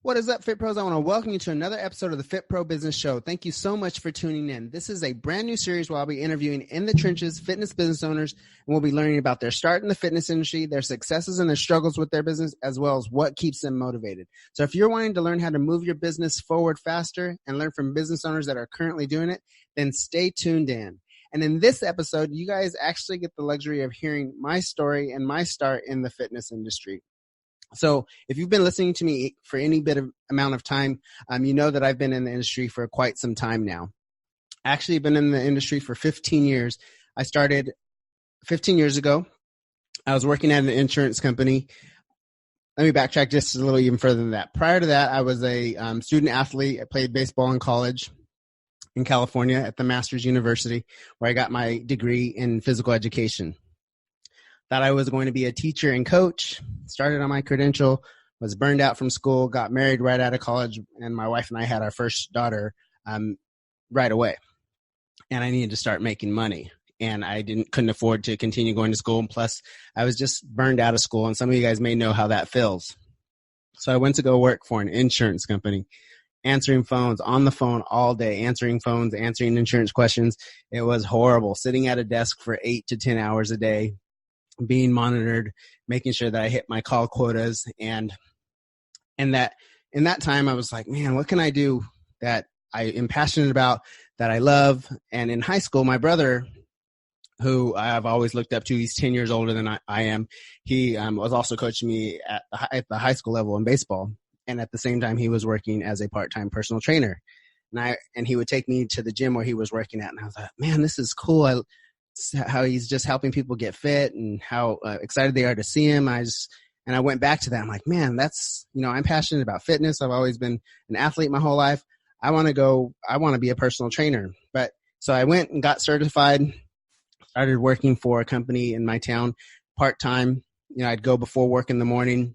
What is up, Fit Pros? I want to welcome you to another episode of the Fit Pro Business Show. Thank you so much for tuning in. This is a brand new series where I'll be interviewing in the trenches fitness business owners, and we'll be learning about their start in the fitness industry, their successes and their struggles with their business, as well as what keeps them motivated. So if you're wanting to learn how to move your business forward faster and learn from business owners that are currently doing it, then stay tuned in. And in this episode, you guys actually get the luxury of hearing my story and my start in the fitness industry. So if you've been listening to me for any bit of amount of time, you know that I've been in the industry for quite some time now. Actually, I've been in the industry for 15 years. I started 15 years ago. I was working at an insurance company. Let me backtrack just a little even further than that. Prior to that, I was a student athlete. I played baseball in college in California at the Masters University, where I got my degree in physical education. Thought I was going to be a teacher and coach, started on my credential, was burned out from school, got married right out of college, and my wife and I had our first daughter right away. And I needed to start making money. And I couldn't afford to continue going to school. And plus, I was just burned out of school. And some of you guys may know how that feels. So I went to go work for an insurance company, answering phones, on the phone all day, answering phones, answering insurance questions. It was horrible, sitting at a desk for 8 to 10 hours a day, being monitored, making sure that I hit my call quotas. And that in that time, I was like, man, what can I do that I am passionate about, that I love? And in high school, my brother, who I've always looked up to, he's 10 years older than I am. He was also coaching me at the high school level in baseball. And at the same time, he was working as a part-time personal trainer. And he would take me to the gym where he was working at. And I was like, man, this is cool. How he's just helping people get fit and how excited they are to see him. And I went back to that. I'm like, man, I'm passionate about fitness. I've always been an athlete my whole life. I want to be a personal trainer. So I went and got certified, started working for a company in my town part-time. I'd go before work in the morning,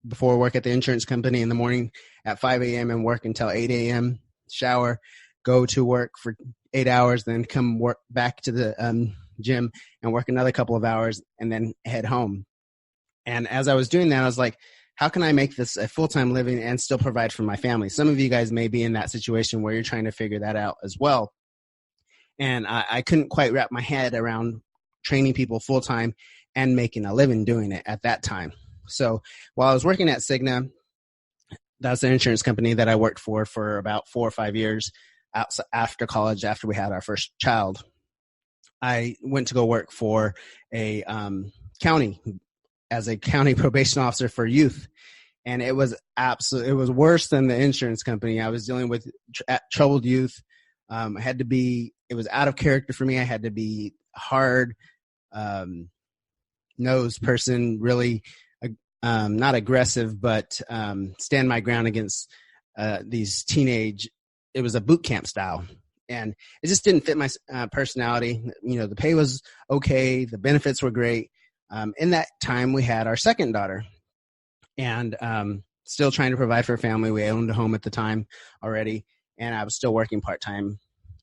before work at the insurance company in the morning at 5 a.m. and work until 8 a.m., shower, go to work for 8 hours, then come work back to the gym and work another couple of hours and then head home. And as I was doing that, I was like, how can I make this a full-time living and still provide for my family? Some of you guys may be in that situation where you're trying to figure that out as well. And I couldn't quite wrap my head around training people full-time and making a living doing it at that time. So while I was working at Cigna, that's an insurance company that I worked for about 4 or 5 years after college, after we had our first child. I went to go work for a county as a county probation officer for youth. And it was worse than the insurance company. I was dealing with troubled youth. It was out of character for me. I had to be hard nosed person, really not aggressive, but stand my ground against these it was a boot camp style. And it just didn't fit my personality. The pay was okay. The benefits were great. In that time, we had our second daughter and still trying to provide for a family. We owned a home at the time already, and I was still working part-time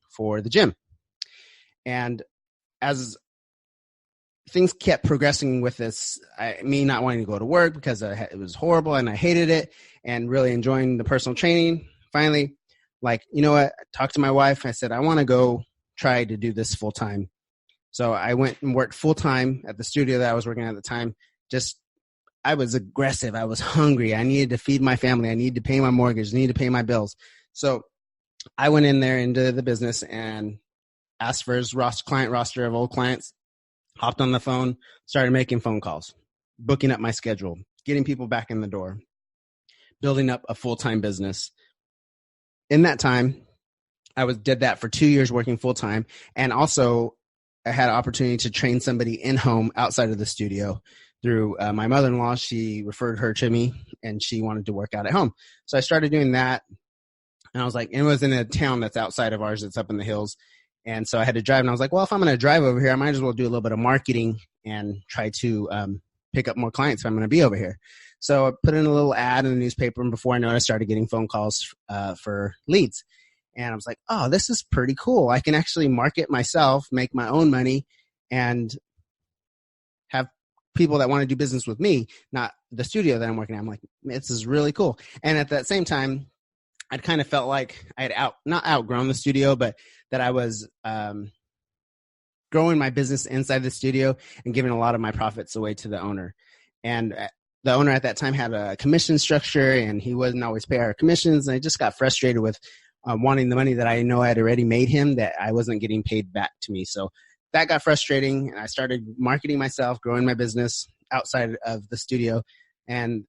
for the gym. And as things kept progressing with this, me not wanting to go to work because it was horrible and I hated it, and really enjoying the personal training, finally, I talked to my wife. I said, I want to go try to do this full time. So I went and worked full time at the studio that I was working at the time. I was aggressive. I was hungry. I needed to feed my family. I needed to pay my mortgage. I needed to pay my bills. So I went in there into the business and asked for his client roster of old clients, hopped on the phone, started making phone calls, booking up my schedule, getting people back in the door, building up a full-time business. In that time, I did that for 2 years working full-time. And also I had an opportunity to train somebody in-home outside of the studio through my mother-in-law. She referred her to me and she wanted to work out at home. So I started doing that. And I was like, it was in a town that's outside of ours. That's up in the hills. And so I had to drive, and I was like, well, if I'm going to drive over here, I might as well do a little bit of marketing and try to pick up more clients if I'm going to be over here. So I put in a little ad in the newspaper, and before I know it, I started getting phone calls for leads. And I was like, oh, this is pretty cool. I can actually market myself, make my own money, and have people that want to do business with me, not the studio that I'm working at. I'm like, this is really cool. And at that same time, I'd kind of felt like I had not outgrown the studio, but that I was growing my business inside the studio and giving a lot of my profits away to the owner. And the owner at that time had a commission structure, and he wasn't always pay our commissions. And I just got frustrated with wanting the money that I know I had already made him, that I wasn't getting paid back to me. So that got frustrating, and I started marketing myself, growing my business outside of the studio, and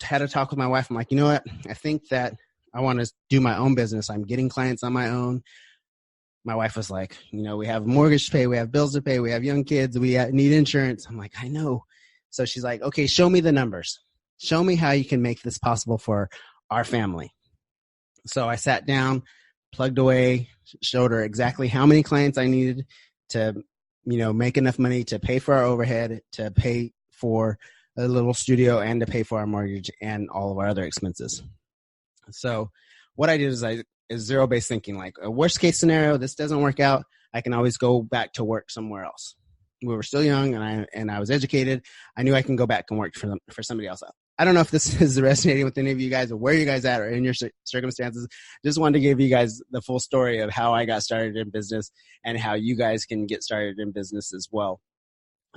had a talk with my wife. I'm like, you know what? I think that I want to do my own business. I'm getting clients on my own. My wife was like, we have a mortgage to pay, we have bills to pay, we have young kids, we need insurance. I'm like, I know. So she's like, okay, show me the numbers. Show me how you can make this possible for our family. So I sat down, plugged away, showed her exactly how many clients I needed to, make enough money to pay for our overhead, to pay for a little studio, and to pay for our mortgage and all of our other expenses. So what I did is zero-based thinking. Like, a worst case scenario, this doesn't work out, I can always go back to work somewhere else. We were still young, and I was educated. I knew I can go back and work for somebody else. I don't know if this is resonating with any of you guys or where you guys at or in your circumstances. Just wanted to give you guys the full story of how I got started in business and how you guys can get started in business as well.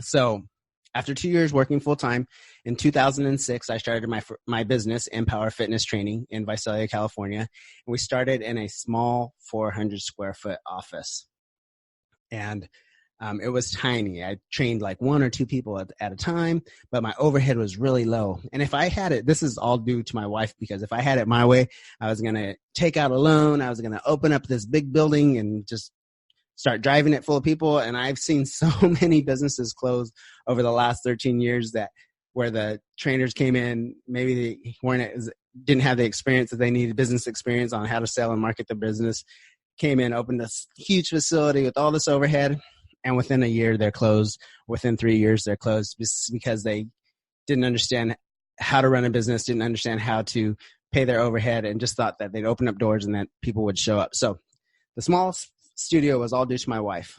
So after 2 years working full time, in 2006, I started my business, Empower Fitness Training, in Visalia, California. And we started in a small 400 square foot office. And it was tiny. I trained like 1 or 2 people at a time, but my overhead was really low. And if I had it, this is all due to my wife, because if I had it my way, I was going to take out a loan. I was going to open up this big building and just start driving it full of people. And I've seen so many businesses close over the last 13 years where the trainers came in, maybe they didn't have the experience that they needed, business experience on how to sell and market the business, came in, opened this huge facility with all this overhead. And within a year, they're closed. Within 3 years, they're closed because they didn't understand how to run a business, didn't understand how to pay their overhead, and just thought that they'd open up doors and that people would show up. So the small studio was all due to my wife.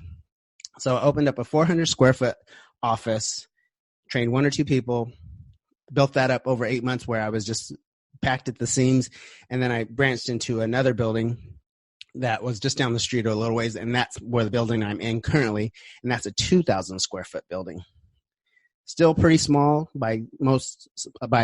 So I opened up a 400 square foot office, trained 1 or 2 people, built that up over 8 months where I was just packed at the seams. And then I branched into another building that was just down the street a little ways, and that's where the building I'm in currently, and that's a 2,000 square foot building. Still pretty small by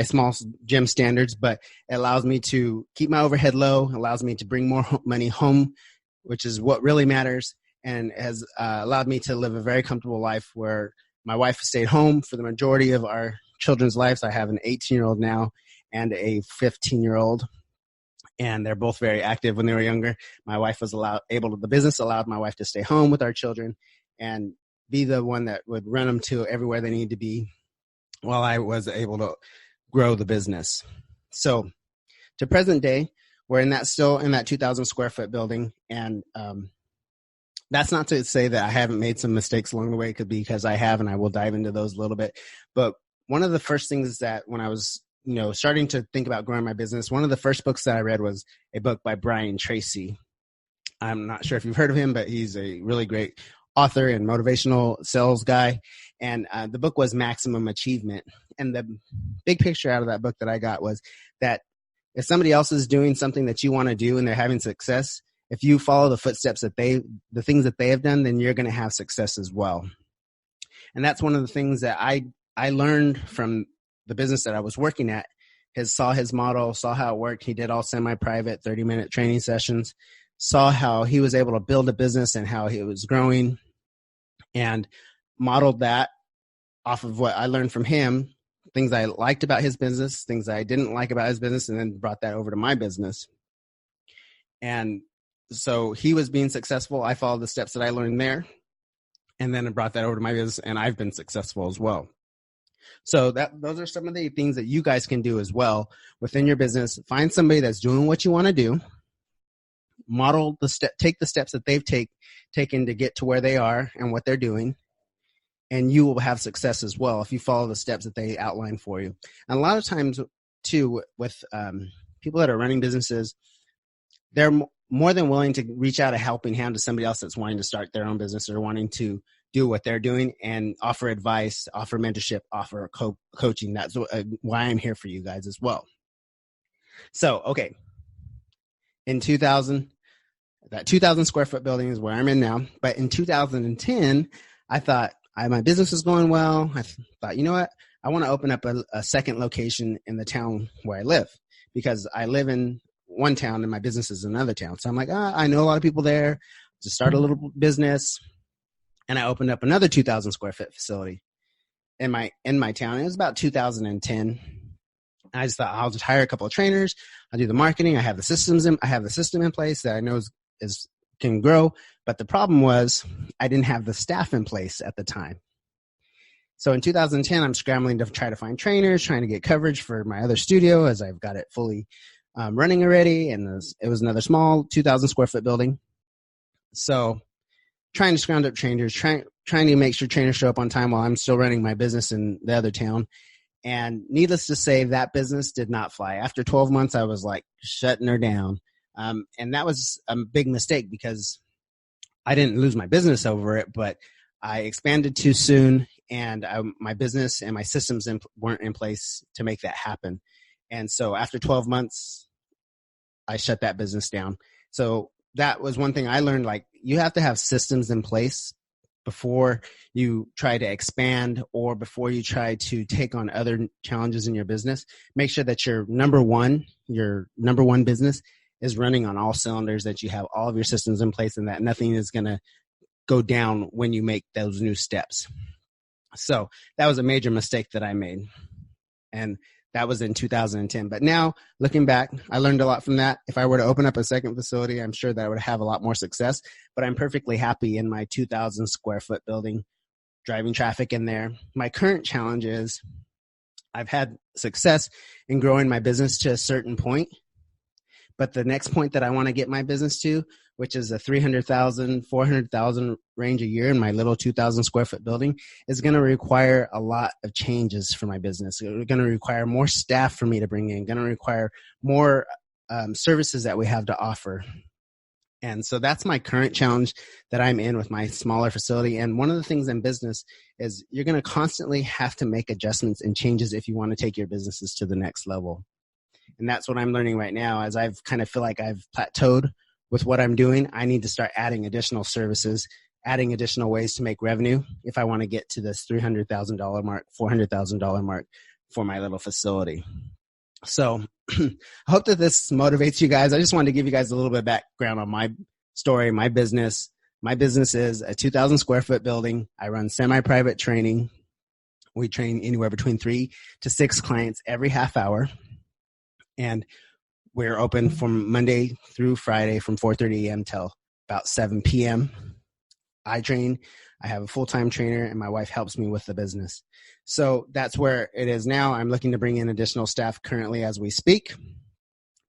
small gym standards, but it allows me to keep my overhead low, allows me to bring more money home, which is what really matters, and has allowed me to live a very comfortable life where my wife stayed home for the majority of our children's lives. I have an 18-year-old now and a 15-year-old. And they're both very active when they were younger. My wife was the business allowed my wife to stay home with our children and be the one that would run them to everywhere they need to be while I was able to grow the business. So to present day, we're still in that 2,000 square foot building. And that's not to say that I haven't made some mistakes along the way, because I have, and I will dive into those a little bit. But one of the first things that when I was starting to think about growing my business, one of the first books that I read was a book by Brian Tracy. I'm not sure if you've heard of him, but he's a really great author and motivational sales guy. And the book was Maximum Achievement. And the big picture out of that book that I got was that if somebody else is doing something that you want to do and they're having success, if you follow the footsteps the things that they have done, then you're going to have success as well. And that's one of the things that I learned from the business that I was working at. Saw his model, saw how it worked. He did all semi-private 30-minute training sessions, saw how he was able to build a business and how he was growing, and modeled that off of what I learned from him, things I liked about his business, things I didn't like about his business, and then brought that over to my business. And so he was being successful. I followed the steps that I learned there, and then I brought that over to my business, and I've been successful as well. So those are some of the things that you guys can do as well within your business. Find somebody that's doing what you want to do, take the steps that they've taken to get to where they are and what they're doing, and you will have success as well if you follow the steps that they outline for you. And a lot of times too, with people that are running businesses, they're more than willing to reach out a helping hand to somebody else that's wanting to start their own business or wanting to do what they're doing and offer advice, offer mentorship, offer coaching. That's why I'm here for you guys as well. So, okay. In 2000, that 2,000 square foot building is where I'm in now. But in 2010, I thought my business was going well. I thought, you know what? I want to open up a second location in the town where I live, because I live in one town and my business is in another town. So I'm like, I know a lot of people there. Just start a little business. And I opened up another 2,000 square foot facility in my town. It was about 2010. I just thought I'll just hire a couple of trainers. I'll do the marketing. I have the system in place that I know can grow. But the problem was I didn't have the staff in place at the time. So in 2010, I'm scrambling to try to find trainers, trying to get coverage for my other studio, as I've got it fully running already. And it was another small 2,000 square foot building. So trying to scrounge up trainers, trying to make sure trainers show up on time while I'm still running my business in the other town. And needless to say, that business did not fly. After 12 months, I was like shutting her down. And that was a big mistake, because I didn't lose my business over it, but I expanded too soon, and my business and my systems weren't in place to make that happen. And so after 12 months, I shut that business down. So that was one thing I learned, like, you have to have systems in place before you try to expand or before you try to take on other challenges in your business. Make sure that your number one business is running on all cylinders, that you have all of your systems in place, and that nothing is going to go down when you make those new steps. So that was a major mistake that I made. And that was in 2010. But now, looking back, I learned a lot from that. If I were to open up a second facility, I'm sure that I would have a lot more success. But I'm perfectly happy in my 2,000 square foot building, driving traffic in there. My current challenge is I've had success in growing my business to a certain point. But the next point that I want to get my business to, which is a 300,000, 400,000 range a year in my little 2,000 square foot building, is going to require a lot of changes for my business. It's going to require more staff for me to bring in, going to require more services that we have to offer. And so that's my current challenge that I'm in with my smaller facility. And one of the things in business is you're going to constantly have to make adjustments and changes if you want to take your businesses to the next level. And that's what I'm learning right now. As I've kind of feel like I've plateaued with what I'm doing, I need to start adding additional services, adding additional ways to make revenue if I want to get to this $300,000 mark, $400,000 mark for my little facility. So I hope that this motivates you guys. I just wanted to give you guys a little bit of background on my story, my business. My business is a 2,000 square foot building. I run semi-private training. We train anywhere between 3 to 6 clients every half hour. And we're open from Monday through Friday from 4:30 a.m. till about 7 p.m. I train. I have a full-time trainer, and my wife helps me with the business. So that's where it is now. I'm looking to bring in additional staff currently as we speak.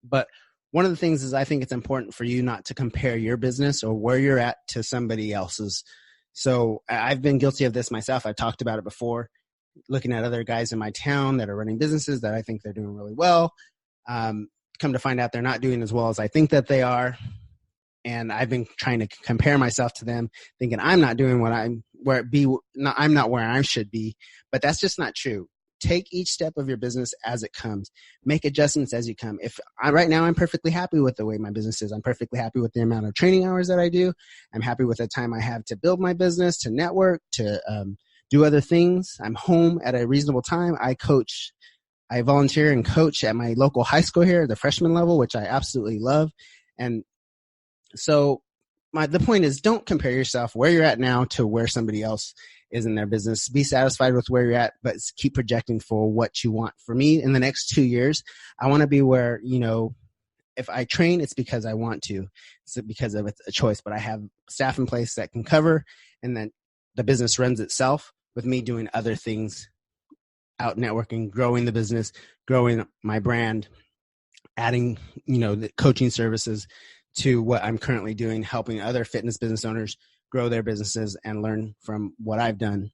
But one of the things is I think it's important for you not to compare your business or where you're at to somebody else's. So I've been guilty of this myself. I've talked about it before, looking at other guys in my town that are running businesses that I think they're doing really well. Come to find out they're not doing as well as I think that they are. And I've been trying to compare myself to them, thinking I'm not doing I'm not where I should be, but that's just not true. Take each step of your business as it comes. Make adjustments as you come. Right now I'm perfectly happy with the way my business is. I'm perfectly happy with the amount of training hours that I do. I'm happy with the time I have to build my business, to network, to do other things. I'm home at a reasonable time. I volunteer and coach at my local high school here, the freshman level, which I absolutely love. And so the point is, don't compare yourself where you're at now to where somebody else is in their business. Be satisfied with where you're at, but keep projecting for what you want. For me, in the next 2 years, I want to be where, if I train, it's because I want to. It's because of a choice, but I have staff in place that can cover, and then the business runs itself with me doing other things, out networking, growing the business, growing my brand, adding, the coaching services to what I'm currently doing, helping other fitness business owners grow their businesses and learn from what I've done.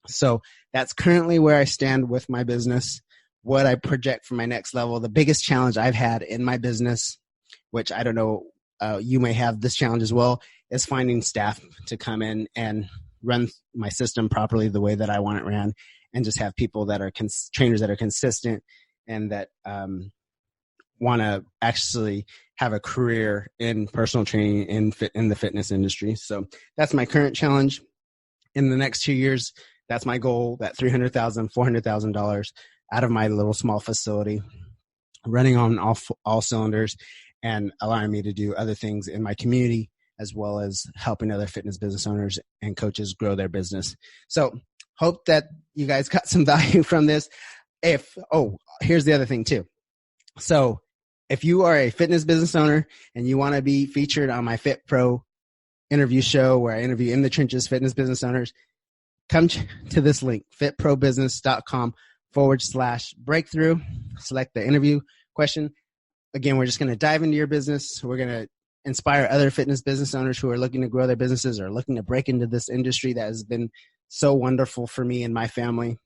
So that's currently where I stand with my business, what I project for my next level. The biggest challenge I've had in my business, which I don't know, you may have this challenge as well, is finding staff to come in and run my system properly the way that I want it ran, and just have people that are trainers that are consistent and that want to actually have a career in personal training in the fitness industry. So that's my current challenge. In the next 2 years, that's my goal, that $300,000, $400,000 out of my little small facility, running on all cylinders and allowing me to do other things in my community, as well as helping other fitness business owners and coaches grow their business. So hope that you guys got some value from this. Here's the other thing too. So if you are a fitness business owner and you want to be featured on my Fit Pro interview show where I interview in the trenches fitness business owners, come to this link, fitprobusiness.com/breakthrough. Select the interview question. Again, we're just going to dive into your business. We're going to inspire other fitness business owners who are looking to grow their businesses or looking to break into this industry that has been so wonderful for me and my family.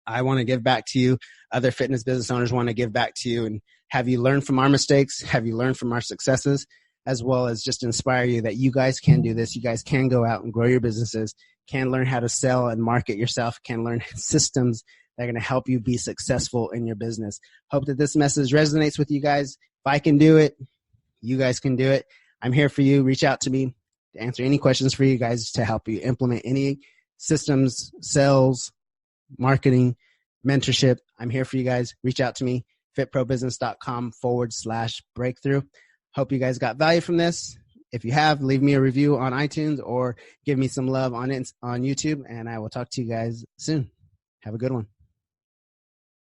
I want to give back to you. Other fitness business owners want to give back to you and have you learn from our mistakes, have you learn from our successes, as well as just inspire you that you guys can do this. You guys can go out and grow your businesses, can learn how to sell and market yourself, can learn systems that are going to help you be successful in your business. Hope that this message resonates with you guys. If I can do it, you guys can do it. I'm here for you. Reach out to me to answer any questions for you guys to help you implement any systems, sales, marketing, mentorship. I'm here for you guys. Reach out to me, fitprobusiness.com/breakthrough. Hope you guys got value from this. If you have, leave me a review on iTunes or give me some love on YouTube, and I will talk to you guys soon. Have a good one.